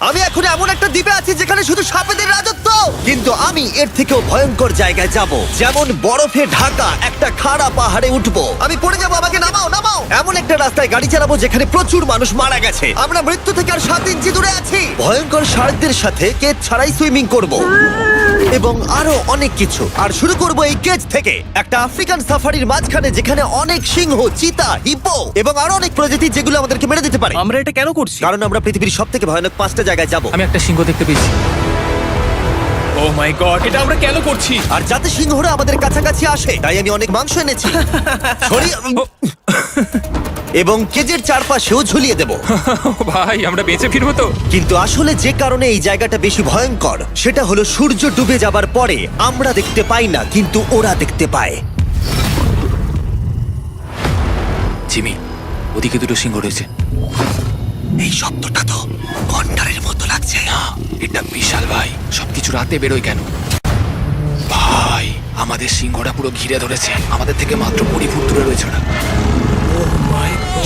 আমি এখন এমন একটা দ্বীপে আছি যেখানে শুধু সাপেদের রাজত্ব, কিন্তু আমি এর থেকেও ভয়ঙ্কর জায়গায় যাব, যেমন বরফে ঢাকা একটা খাড়া পাহাড়ে উঠবো। আমি পড়ে যাবো, আমাকে নামাও নামাও। এমন একটা রাস্তায় গাড়ি চালাবো যেখানে প্রচুর মানুষ মারা গেছে। আমরা মৃত্যু থেকে আর 7 ইঞ্চি দূরে আছি। ভয়ঙ্কর শার্কদের সাথে কেজ ছাড়াই সুইমিং করব এবং আরো অনেক কিছু। আর শুরু করব এই কেজ থেকে, একটা আফ্রিকান সাফারির মাঝখানে যেখানে অনেক সিংহ, চিতা, হিপো এবং আরো অনেক প্রজাতি যেগুলো আমাদেরকে মেরে দিতে পারে। আমরা এটা কেন করছি? কারণ আমরা পৃথিবীর সবথেকে ভয়ানক 5টা জায়গায় যাব। আমি একটা সিংহ দেখতে পেয়েছি। ও মাই গড, এটা আমরা কেন করছি? আর যাতে সিংহরা আমাদের কাছাকাছি আসে তাই আমি অনেক মাংস এনেছি। ছড়িয়ে এবং কেজের চারপাশেও ঝুলিয়ে দেব। ভাই আমরা বেঁচে ফিরবো তো? কিন্তু আসলে যে কারণে এই জায়গাটা বেশি ভয়ঙ্কর সেটা হলো সূর্য ডুবে যাবার পরে আমরা দেখতে পাই না, কিন্তু ওরা দেখতে পায়। জিমি, ওদিকে দুটো সিংহ রয়েছে। এই শব্দটা তো কন্ডারের মতো লাগছে। না, এটা বিশাল ভাই। সবকিছু রাতে বেরোয় কেন? ভাই, আমাদের সিংহটা পুরো ঘিরে ধরেছে। আমাদের থেকে মাত্র 20 ফুট দূরে রয়েছে ওরা।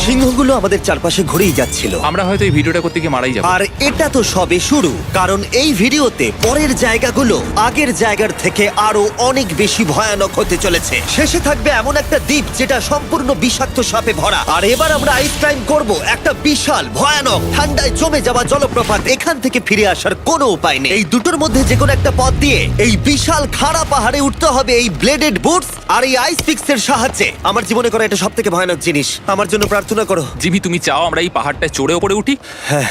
সিংহগুলো আমাদের চারপাশে ঘুরেই যাচ্ছিল। আমরা হয়তো এই ভিডিওটা করতে গিয়ে মারাই যাবো। আর এটা তো সবে শুরু, কারণ এই ভিডিওতে পরের জায়গাগুলো আগের জায়গার থেকে আরো অনেক বেশি ভয়ানক হতে চলেছে। শেষে থাকবে এমন একটা দ্বীপ যেটা সম্পূর্ণ বিষাক্ত সাপে ভরা। আর এবার আমরা আইস ক্লাইম্ব করব একটা বিশাল ভয়ানক ঠান্ডায় জমে যাওয়া জলপ্রপাত। এখান থেকে ফিরে আসার কোনো উপায় নেই। এই দুটোর মধ্যে যে কোনো একটা পথ দিয়ে এই বিশাল খাড়া পাহাড়ে উঠতে হবে এই ব্লেডেড বুটস আর এই আইস পিক্সের সাহায্যে। আমার জীবনে করা এটা সবথেকে ভয়ানক জিনিস। আমার জন্য প্রার্থনা করো। জিমি, তুমি চাও আমরা এই পাহাড়টায় চড়ে ওপরে উঠি? হ্যাঁ,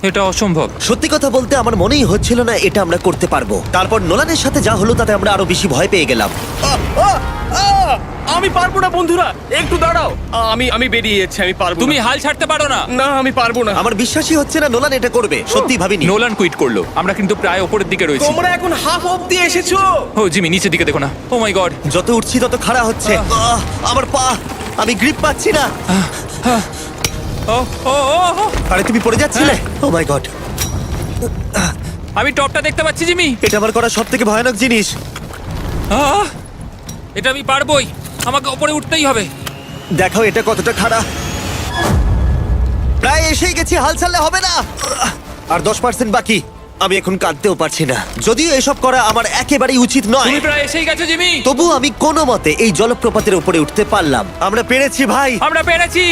এটা অসম্ভব। সত্যি কথা বলতে আমার মনেই হচ্ছিল না এটা আমরা করতে পারবো। তারপর নোলানের সাথে যা হলো তাতে আমরা আরো বেশি ভয় পেয়ে গেলাম। আমি পারবো না বন্ধুরা, একটু দাঁড়াও। আমি বেরিয়ে যাচ্ছি, আমি পারবো না। তুমি হাল ছাড়তে পারো না। না, আমি পারবো না। আমার বিশ্বাসই হচ্ছে না নোলান এটা করবে। সত্যি ভাবিনি। নোলান কুইট করলো। আমরা কিন্তু প্রায় ওপরের দিকে রয়েছি। তোমরা এখন হাফ অবধি এসেছো। ও জিমি, নিচের দিকে দেখো না। ও মাই গড। যত উঠছি তত খাড়া হচ্ছে। আমার পা, আমি গ্রিপ পাচ্ছি না। ও ও ও, আরে তুমি পড়ে যাচ্ছিলে? ও মাই গড, আমি টপটা দেখতে পাচ্ছি জিমি। এটা আমার করা সবথেকে ভয়ানক জিনিস। আহ! এটা আমি পারবোই। আমাকে ওপরে উঠতেই হবে। দেখাও এটা কতটা খাড়া। প্রায় এসেই গেছি, হাল ছাড়লে হবে না। আর 10% বাকি। আমি এখন কাঁদতেও পারছি না, যদিও এসব করা আমার একেবারেই উচিত নয়। তুমি প্রায় এসেই গেছো জিমি। তবু আমি কোনো মতে এই জলপ্রপাতের উপরে উঠতে পারলাম। আমরা পেরেছি ভাই। আমরা পেরেছি।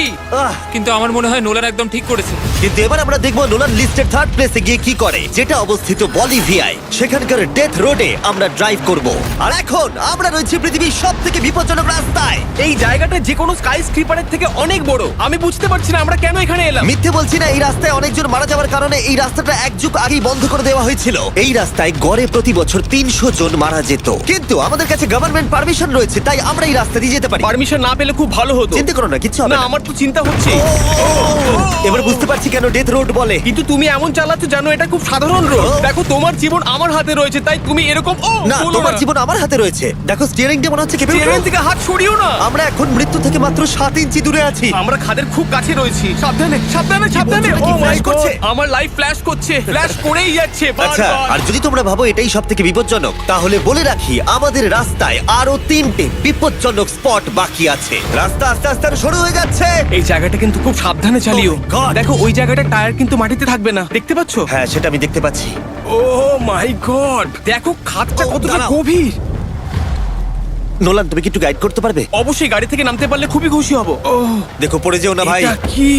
আহ, কিন্তু আমার মনে হয় নোলান একদম ঠিক করেছে। কিন্তু এবার আমরা দেখবো নোলান লিস্টের 3rd প্লেসে গিয়ে কি করে, যেটা অবস্থিত বলিভিয়ায়। সেখানকার ডেথ রোডে আমরা ড্রাইভ করব। আর এখন আমরা রয়েছি পৃথিবীর সবথেকে বিপজ্জনক রাস্তায়। এই জায়গাটা যে কোনো স্কাই স্ক্রিপারের থেকে অনেক বড়। আমি বুঝতে পারছি না আমরা কেন এখানে এলাম। মিথ্যে বলছি না, এই রাস্তায় অনেকজন মারা যাওয়ার কারণে এই রাস্তাটা 1 যুগ আগেই বন্ধ করে দেওয়া হয়েছিল। এই রাস্তায় গড়ে প্রতি বছর 300 জন মারা যেত, কিন্তু আমাদের কাছে গভর্নমেন্ট পারমিশন রয়েছে, তাই আমরা এই রাস্তা দিয়ে যেতে পারি। পারমিশন না পেলে খুব ভালো হতো। চিন্তা করো না, কিছু হবে না, না। আমার তো চিন্তা হচ্ছে। এবার বুঝতে পারছি কেন ডেথ রোড বলে। কিন্তু তুমি এমন চালাচ্ছ জানো এটা খুব সাধারণ রোড। ও। দেখো তোমার জীবন আমার হাতে রয়েছে, তাই তুমি এরকম না, তোমার জীবন আমার হাতে রয়েছে। দেখো স্টিয়ারিংটা মনে হচ্ছে কেঁপে উঠলো। স্টিয়ারিং থেকে হাত সরিও না। আমরা এখন মৃত্যু থেকে মাত্র 7 ইঞ্চি দূরে আছি। আমরা খাদের খুব কাছে রয়েছি। সাবধানে সাবধানে সাবধানে। বলছো নাকি? ও মাই Flash করছে? গড, আমার লাইফ ফ্ল্যাশ করছে, ফ্ল্যাশ করেই যাচ্ছে আচ্ছা, বারবার। আর যদি তোমরা ভাবো এটাই সবথেকে বিপজ্জনক, তাহলে বলে রাখি আমাদের রাস্তায় আরো 3টে বিপজ্জনক স্পট বাকি আছে। রাস্তা আস্তে আস্তে আরো সরু হয়ে যাচ্ছে। এই জায়গাটা কিন্তু খুব সাবধানে চালিও। Oh my God! দেখো ওই জায়গাটা টায়ার কিন্তু মাটিতে থাকবে না, দেখতে পাচ্ছো? হ্যাঁ, সেটা আমি দেখতে পাচ্ছি। ও মাই গড, দেখো খাদটা Oh, কতটা দাঁড়াও। গভীর। নোলান, তুমি কি একটু গাইড করতে পারবে? অবশ্যই, গাড়ি থেকে নামতে পারলে খুবই খুশি হব। ও দেখো পড়ে যেও না ভাই। এটা কি?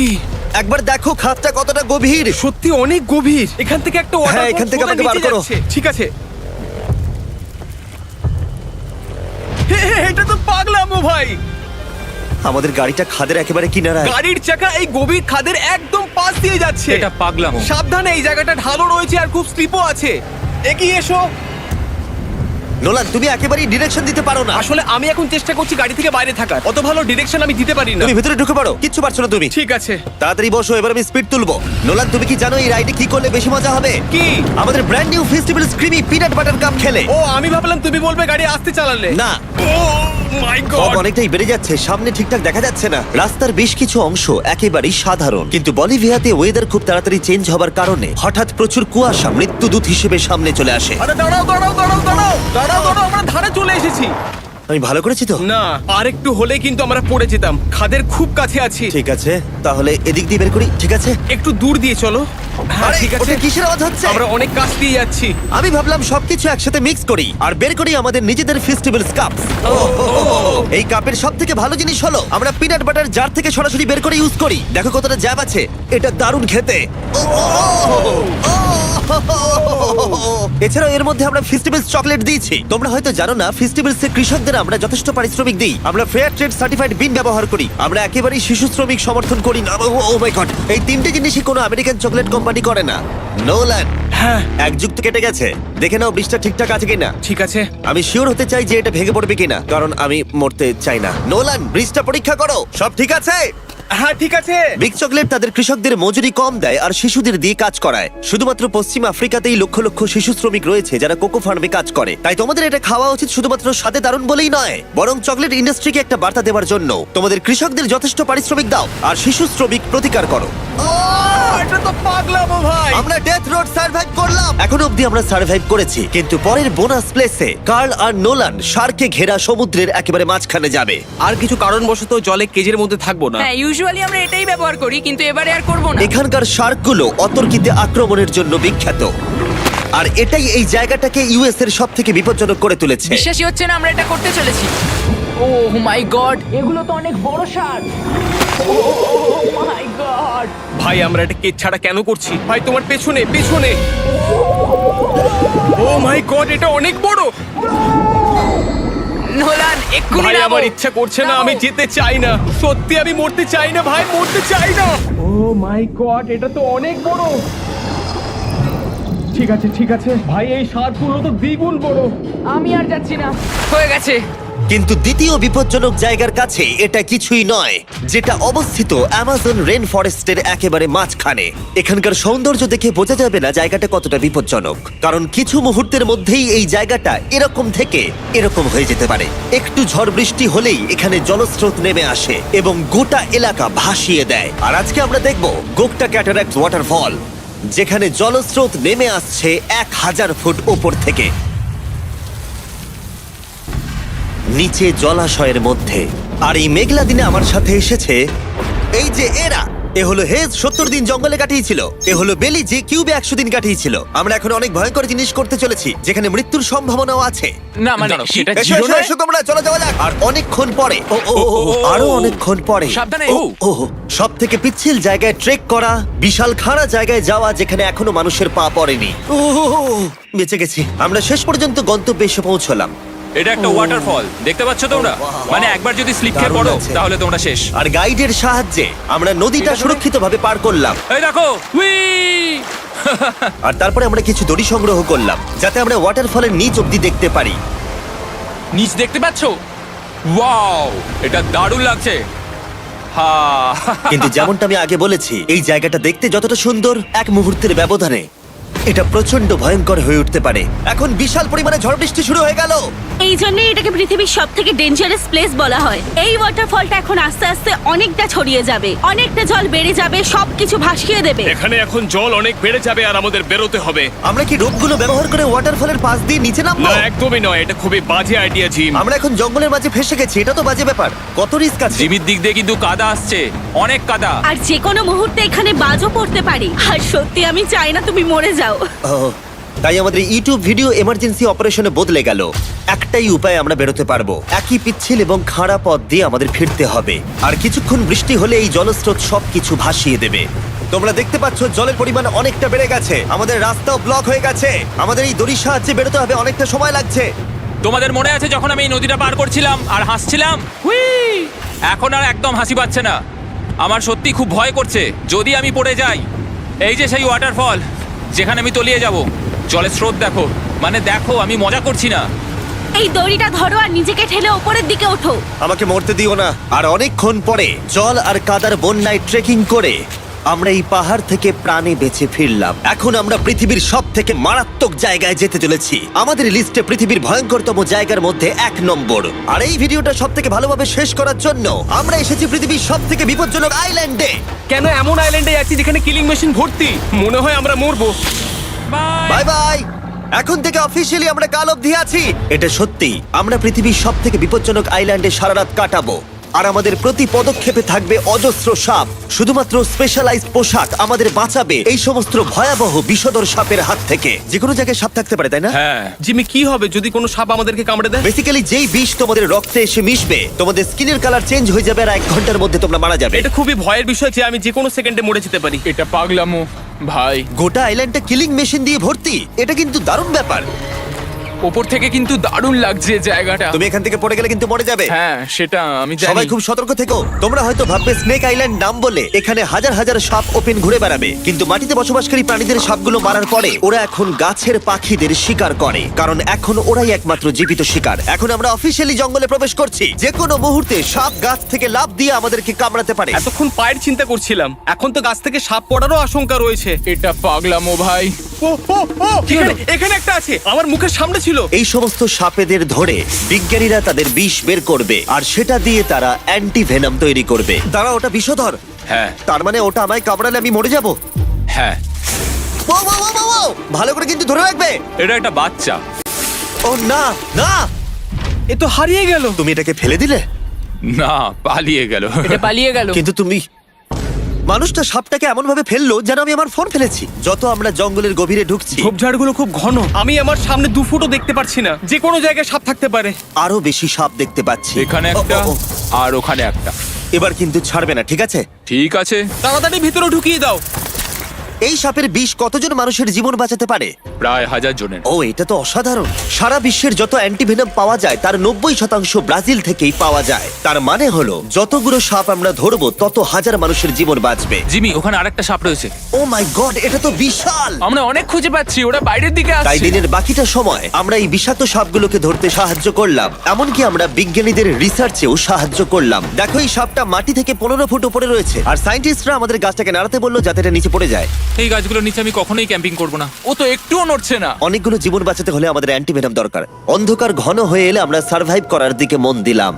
একবার দেখো খাতটা কতটা গভীর। সত্যি অনেক গভীর। এখান থেকে একটা হ্যাঁ, ওয়াটার এখান থেকে আমাকে বার করো। ঠিক আছে। এটা তো পাগলামো ভাই। আমাদের গাড়িটা খাদের একেবারে কিনারায়। গাড়ির চাকা এই গভীর খাদের একদম পাশ দিয়ে যাচ্ছে। এটা পাগলামো। সাবধানে, এই জায়গাটা ঢালু রয়েছে আর খুব স্লিপও আছে। এগিয়ে এসো। নোলান, তুমি একেবারেই ডিরেকশন দিতে পারো না। আসলে আমি এখন চেষ্টা করছি গাড়ি থেকে বাইরে থাকার। অত ভালো ডিরেকশন আমি দিতে পারি না। তুমি ভিতরে ঢুকে পারো, কিচ্ছু পারছো না তুমি। ঠিক আছে। তাড়াতাড়ি বসো, এবার আমি স্পিড তুলবো। নোলান, তুমি কি জানো এই রাইডে কি করলে বেশি মজা হবে? কি? আমাদের brand new festival creamy peanut butter cup খেলে। ও, আমি ভাবলাম তুমি বলবে গাড়ি আস্তে চালালে। না, ও মাই ফগ গড। অনেকটাই বেড়ে যাচ্ছে, সামনে ঠিকঠাক দেখা যাচ্ছে না। রাস্তার বেশ কিছু অংশ একেবারেই সাধারণ, কিন্তু বলিভিয়াতে ওয়েদার খুব তাড়াতাড়ি চেঞ্জ হবার কারণে হঠাৎ প্রচুর কুয়াশা মৃত্যুদূত হিসেবে সামনে চলে আসে। আরে দাঁড়াও দাঁড়াও দাঁড়াও দাঁড়াও দাঁড়াও দাঁড়াও, আমরা ধারে চলে এসেছি। আমি ভালো করেছি তো? না, আর একটু হলে কিন্তু আমরা পড়ে যেতাম। খাদের খুব কাছে আছি। ঠিক আছে, তাহলে এদিক দিয়ে বের করি। ঠিক আছে। একটু দূর দিয়ে চলো। হ্যাঁ, আরে, ঠিক আছে। ওটা কিসের আওয়াজ হচ্ছে? আমরা অনেক কাছ দিয়ে যাচ্ছি। আমি ভাবলাম সবকিছু একসাথে মিক্স করি আর বের করি আমাদের নিজেদের ফেস্টিভ্যালস কাপ। এই কাপের সব থেকে ভালো জিনিস হলো আমরা পিনাট বাটার জার থেকে সরাসরি বের করে ইউজ করি। দেখো কতটা জ্যাব আছে, এটা দারুণ খেতে। এছাড়াও এর মধ্যে আমরা ফেস্টিভ্যালস চকলেট দিয়েছি। তোমরা হয়তো জানো না, ফেস্টিভ্যালস এর কৃষকদের আমরা যথেষ্ট পারিশ্রমিক দিই। আমরা ফেয়ার ট্রেড সার্টিফাইড বিন ব্যবহার করি। আমরা একেবারেই শিশু শ্রমিক সমর্থন করি না। ও মাই গড, এই তিনটে জিনিসই কোনো আমেরিকান চকলেট কোম্পানি করে না। নোলান, হ্যাঁ, এক যুগ তো কেটে গেছে, দেখে নাও ব্রিজটা ঠিকঠাক আছে কিনা। ঠিক আছে। আমি শিওর হতে চাই যে এটা ভেঙে পড়বে কিনা, কারণ আমি মরতে চাই না। নোলান, ব্রিজটা পরীক্ষা করো, সব ঠিক আছে? হ্যাঁ, ঠিক আছে। বিগ চকলেট তাদের কৃষকদের মজুরি কম দেয় আর শিশুদের দিয়ে কাজ করায়। শুধুমাত্র পশ্চিম আফ্রিকাতেই লক্ষ লক্ষ শিশু শ্রমিক রয়েছে যারা কোকো ফার্মে কাজ করে। তাই তোমাদের এটা খাওয়া উচিত শুধুমাত্র স্বাদে দারুণ বলেই নয়, বরং চকলেট ইন্ডাস্ট্রিকে একটা বার্তা দেওয়ার জন্য। তোমাদের কৃষকদের যথেষ্ট পারিশ্রমিক দাও আর শিশু শ্রমিক প্রতিকার করো। এটা তো পাগলামো ভাই। আমরা ডেথ রোড সার্ভাইভ করলাম। এখন অবধি আমরা সার্ভাইভ করেছি, কিন্তু পরের বোনাস প্লেসে কার্ল আর নোলান শার্কে ঘেরা সমুদ্রের একেবারে মাঝখানে যাবে। আর কিছু কারণবশত জলে কেজের মধ্যে থাকবো না। হ্যাঁ, ইউজুয়ালি আমরা এটাই ব্যবহার করি, কিন্তু এবারে আর করব না। এখানকার শার্কগুলো অতর্কিতে আক্রমণের জন্য বিখ্যাত, আর এটাই এই জায়গাটাকে ইউএস এর সব থেকে বিপজ্জনক করে তুলেছে। বিশ্বাসই হচ্ছে না আমরা এটা করতে চলেছি। ও মাই গড, এগুলো তো অনেক বড় সার। ও মাই গড। ভাই, আমরা এটা কেজ ছাড়া কেন করছি? ভাই, তোমার পেছনে পেছনে। ও মাই গড, এটা অনেক বড়। নোলান, এক্ষুনি ভাই, নামো। আমার ইচ্ছা করছে না, আমি যেতে চাই না। সত্যি আমি মরতে চাই না ভাই, মরতে চাই না। ও মাই গড, এটা তো অনেক বড়। ঠিক আছে, ঠিক আছে ভাই, এই সাপগুলো তো দ্বিগুণ বড়। আমি আর যাচ্ছি না, হয়ে গেছে। কিন্তু দ্বিতীয় বিপজ্জনক জায়গার কাছে এটা কিছুই নয়, যেটা অবস্থিত অ্যামাজন রেন ফরেস্টের একেবারে মাঝখানে। এখানকার সৌন্দর্য দেখে বোঝা যাবে না জায়গাটা কতটা বিপজ্জনক, কারণ কিছু মুহূর্তের মধ্যেই এই জায়গাটা এরকম থেকে এরকম হয়ে যেতে পারে। একটু ঝড় বৃষ্টি হলেই এখানে জলস্রোত নেমে আসে এবং গোটা এলাকা ভাসিয়ে দেয়। আর আজকে আমরা দেখব গোকটা ক্যাটারাক্ট ওয়াটারফল, যেখানে জলস্রোত নেমে আসছে 1000 ফুট ওপর থেকে নিচে জলাশয়ের মধ্যে। আর এই মেঘলা দিনে আমার সাথে এসেছে এই যে এরা। এ হলো হেজ, 70 দিন জঙ্গলে কাটিয়েছিল। এ হলো বেলি, যে কিউবে 100 দিন কাটিয়েছিল। আমরা এখন অনেক ভয়ঙ্কর জিনিস করতে চলেছি, যেখানে মৃত্যুর সম্ভাবনাও আছে। না মানে সেটা এসো, এসো, এসো তোমরা, চলো যাওয়া যাক। আর অনেকক্ষণ পরে আরো অনেকক্ষণ পরে সাবধানে। সব থেকে পিচ্ছিল জায়গায় ট্রেক করা, বিশাল খাড়া জায়গায় যাওয়া যেখানে এখনো মানুষের পা পড়েনি। বেঁচে গেছি। আমরা শেষ পর্যন্ত গন্তব্যে এসে পৌঁছলাম। এটা একটা ওয়াটারফল, দেখতে পাচ্ছ তোমরা? মানে একবার যদি স্লিপ খেয়ে দারুণ পড়ো আছে। তাহলে তোমরা শেষ। আর গাইডের সাহায্যে আমরা নদীটা সুরক্ষিতভাবে পার করলাম। এই দেখো, উই! আর তারপরে আমরা কিছু দড়ি সংগ্রহ করলাম, যাতে আমরা ওয়াটারফলের নিচ অব্দি দেখতে পারি। নিচ দেখতে পাচ্ছ? ওয়াও, এটা দারুণ লাগছে। হা! কিন্তু যেমনটা আমি আগে বলেছি, এই জায়গাটা দেখতে যতটা সুন্দর, এক মুহূর্তের ব্যবধানে এটা প্রচন্ড ভয়ঙ্কর হয়ে উঠতে পারে। এখন বিশাল পরিমাণে ঝড় বৃষ্টি শুরু হয়ে গেল। এই জন্যই এটাকে পৃথিবীর সব থেকে ডেঞ্জারাস প্লেস বলা হয়। এই ওয়াটারফলটা এখন আস্তে আস্তে অনেকটা ছড়িয়ে যাবে, অনেকটা জল বেড়ে যাবে, সবকিছু ভাসিয়ে দেবে। এখানে এখন জল অনেক বেড়ে যাবে আর আমাদের বেরোতে হবে। আমরা কি রোপগুলো ব্যবহার করে ওয়াটারফলের পাশ দিয়ে নিচে নামবো? না, একদমই নয়, এটা খুবই বাজে আইডিয়া জিম। আমরা এখন জঙ্গলের মাঝে ফেসে গেছি, এটা তো বাজে ব্যাপার। কত রিস্ক আছে। জিমির দিক দিয়ে কিন্তু কাদা আসছে, অনেক কাদা। আর যে কোনো মুহূর্তে এখানে বাজও পড়তে পারি। আর সত্যি আমি চাই না তুমি মরে যাও। তাই আমাদের ইউটিউব ভিডিও এমার্জেন্সি অপারেশনে বদলে গেল। একটাই উপায় আমরা বেরোতে পারবো, একই পিচ্ছিল এবং খাড়া পথ দিয়ে আমাদের ফিরতে হবে। আর কিছুক্ষণ বৃষ্টি হলে এই জলস্রোত সবকিছু ভাসিয়ে দেবে। তোমরা দেখতে পাচ্ছ জলের পরিমাণ অনেকটা বেড়ে গেছে, আমাদের রাস্তাও ব্লক হয়ে গেছে। আমাদের এই দড়ির সাহায্যে বেরোতে হবে, অনেকটা সময় লাগছে। তোমাদের মনে আছে যখন আমি এই নদীটা পার করছিলাম আর হাসছিলাম? হুই! এখন আর একদম হাসি পাচ্ছে না। আমার সত্যি খুব ভয় করছে যদি আমি পড়ে যাই। এই যে সেই ওয়াটারফল যেখানে আমি তলিয়ে যাব। জলের স্রোত দেখো, মানে দেখো, আমি মজা করছি না। এই দড়িটা ধরো আর নিজেকে ঠেলে ওপরের দিকে ওঠো। আমাকে মরতে দিও না। আর অনেকক্ষণ পরে জল আর কাদার বন্যায় ট্রেকিং করে আমরা এই পাহাড় থেকে প্রাণে বেঁচে ফিরলাম। এখন আমরা পৃথিবীর সব থেকে মারাত্মক জায়গায় যেতে চলেছি। আমাদের লিস্টে পৃথিবীর ভয়ঙ্করতম জায়গার মধ্যে 1 নম্বর। আর এই ভিডিওটা সব থেকে ভালোভাবে শেষ করার জন্য আমরা এসেছি পৃথিবীর সব থেকে বিপজ্জনক আইল্যান্ডে। কেন এমন আইল্যান্ডে যাচ্ছি যেখানে কিলিং মেশিন ভর্তি? মনে হয় আমরা মরবো। বাই। Bye bye. এখন থেকে অফিসিয়ালি আমরা কাল অবধি আছি। এটা সত্যি, আমরা পৃথিবীর সব থেকে বিপজ্জনক আইল্যান্ডে সারা রাত কাটাবো। আর আমাদের প্রতি পদক্ষেপে থাকবে অজস্র সাপ। শুধুমাত্র স্পেশালাইজড পোশাক আমাদের বাঁচাবে এই সমস্ত ভয়াবহ বিষধর সাপের হাত থেকে। যে কোনো জায়গায় সাপ থাকতে পারে, তাই না? হ্যাঁ, জিমি, কি হবে যদি কোনো সাপ আমাদেরকে কামড়ে দেয়? বেসিক্যালি যেই বিষ তোমাদের রক্তে এসে মিশবে, তোমাদের স্কিনের কালার চেঞ্জ হয়ে যাবে আর 1 ঘন্টার মধ্যে তোমরা মারা যাবে। এটা খুবই ভয়ের বিষয় যে আমি যে কোনো সেকেন্ডে মরে যেতে পারি। এটা পাগলামো ভাই। গোটা আইল্যান্ডটা কিলিং মেশিন দিয়ে ভর্তি। এটা কিন্তু দারুণ ব্যাপার। ওপর থেকে কিন্তু দারুণ লাগছে জায়গাটা। তুমি এখান থেকে পড়ে গেলে কিন্তু মরে যাবে। হ্যাঁ, সেটা আমি সবাই খুব সতর্ক থেকো। তোমরা হয়তো ভাববে স্নেক আইল্যান্ড নাম বলে এখানে হাজার হাজার সাপ ওপেন ঘুরে বেড়াবে, কিন্তু মাটিতে বসবাসকারী প্রাণীদের সাপগুলো মারার পরে ওরা এখন গাছের পাখিদের শিকার করে, কারণ এখন ওরাই একমাত্র জীবিত শিকার। এখন আমরা অফিসিয়ালি জঙ্গলে প্রবেশ করছি। যে কোনো মুহূর্তে সাপ গাছ থেকে লাফ দিয়ে আমাদেরকে কামড়াতে পারে। এতক্ষণ পায়ের চিন্তা করছিলাম, এখন তো গাছ থেকে সাপ পড়ারও আশঙ্কা রয়েছে। এটা পাগলামো ভাই। ও ও ও, এখানে একটা আছে, আমার মুখের সামনে ছিল। এই সমস্ত সাপেদের ধরে বিজ্ঞানীরা তাদের বিষ বের করবে, আর সেটা দিয়ে তারা অ্যান্টি ভেনাম তৈরি করবে। তারা ওটা বিষধর। হ্যাঁ তার মানে ওটা আমায় কামড়ালে আমি মরে যাব। হ্যাঁ, ভালো করে কিন্তু ধরে রাখবে। এটা একটা বাচ্চা। ও না না, এ তো হারিয়ে গেল। তুমি এটাকে ফেলে দিলে। না, পালিয়ে গেল। এটা পালিয়ে গেল। কিন্তু তুমি, মানুষটা সাপটাকে এমন ভাবে ফেললো যেন আমি আমার ফোন ফেলেছি। যত আমরা জঙ্গলের গভীরে ঢুকছি, ঝোপঝাড়গুলো খুব ঘন, আমি আমার সামনে 2 ফুটও দেখতে পারছি না। যে কোনো জায়গায় সাপ থাকতে পারে। আরো বেশি সাপ দেখতে পাচ্ছি। এখানে ও, একটা ও, ও, আর ওখানে একটা। এবার কিন্তু ছাড়বে না, ঠিক আছে? ঠিক আছে। তাড়াতাড়ি ভিতরে ঢুকিয়ে দাও। এই সাপের বিষ কতজন মানুষের জীবন বাঁচাতে পারে? প্রায় 1000 জনের। ও, এটা তো অসাধারণ। সারা বিশ্বের যত অ্যান্টিভেনাম পাওয়া যায় তার 90% ব্রাজিল থেকেই পাওয়া যায়। তার মানে হলো যতগুলো সাপ আমরা ধরবো তত হাজার মানুষের জীবন বাঁচবে। জিমি, ওখানে আরেকটা সাপ রয়েছে। ও মাই গড, এটা তো বিশাল। আমরা অনেক খুঁজে পাচ্ছি, ওরা বাইরের দিকে তাই আসছে। দিনের বাকিটা সময় আমরা এই বিষাক্ত সাপগুলোকে ধরতে সাহায্য করলাম। এমনকি আমরা বিজ্ঞানীদের রিসার্চেও সাহায্য করলাম। দেখো, এই সাপটা মাটি থেকে 15 ফুট উপরে রয়েছে, আর সায়েন্টিস্টরা আমাদের গাছটাকে নাড়াতে বললো যাতে এটা নিচে পড়ে যায়। এই গাছগুলোর নিচে আমি কখনোই ক্যাম্পিং করব না। ও তো একটুও নড়ছে না। অনেকগুলো জীবন বাঁচাতে হলে আমাদের অ্যান্টিভেনাম দরকার। অন্ধকার ঘন হয়ে এলে আমরা সার্ভাইভ করার দিকে মন দিলাম।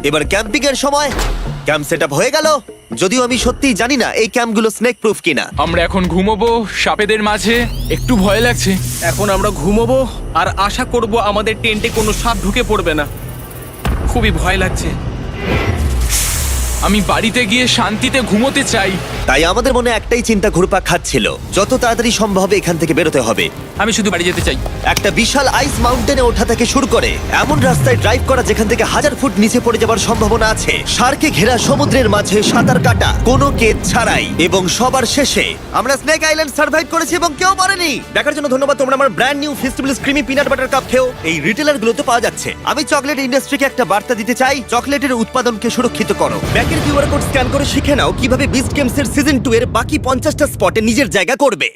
এবার ক্যাম্পিং এর সময়। ক্যাম্প সেটআপ হয়ে গেল, যদিও আমি সত্যিই জানি না এই ক্যাম্পগুলো স্নেক প্রুফ কিনা। আমরা এখন ঘুমোবো সাপেদের মাঝে। একটু ভয় লাগছে। এখন আমরা ঘুমোবো আর আশা করব আমাদের টেন্টে কোনো সাপ ঢুকে পড়বে না। খুবই ভয় লাগছে। আমি বাড়িতে গিয়ে শান্তিতে ঘুমোতে চাই। তাই আমাদের মনে একটাই চিন্তা ঘুরপাক খাচ্ছিল, যত তাড়াতাড়ি সম্ভব এখান থেকে বেরোতে হবে। আমি শুধু বাড়ি যেতে চাই। একটা বিশাল আইস মাউন্টেনে ওঠা থেকে শুরু করে এমন রাস্তায় ড্রাইভ করা যেখান থেকে 1000 ফুট নিচে পড়ে যাবার সম্ভাবনা আছে, শার্কে ঘেরা সমুদ্রের মাঝে সাঁতার কাটা কোনো কেদ ছাড়াই, এবং সবার শেষে আমরা স্নেক আইল্যান্ড সার্ভাইভ করেছি এবং কেউ মরেনি। দেখার জন্য ধন্যবাদ। তোমরা আমার brand new festival creamy peanut butter cup খেও এই রিটেলার গুলোতে পাওয়া যাচ্ছে। আমি চকলেট ইন্ডাস্ট্রিকে একটা বার্তা দিতে চাই, চকলেটের উৎপাদনকে সুরক্ষিত করো। ব্যাকের কিউআর কোড স্ক্যান করে শিখে নাও কিভাবে বিস্ট গেমস এর সিজন 2 এর বাকি 50টা স্পটে নিজের জায়গা করবে।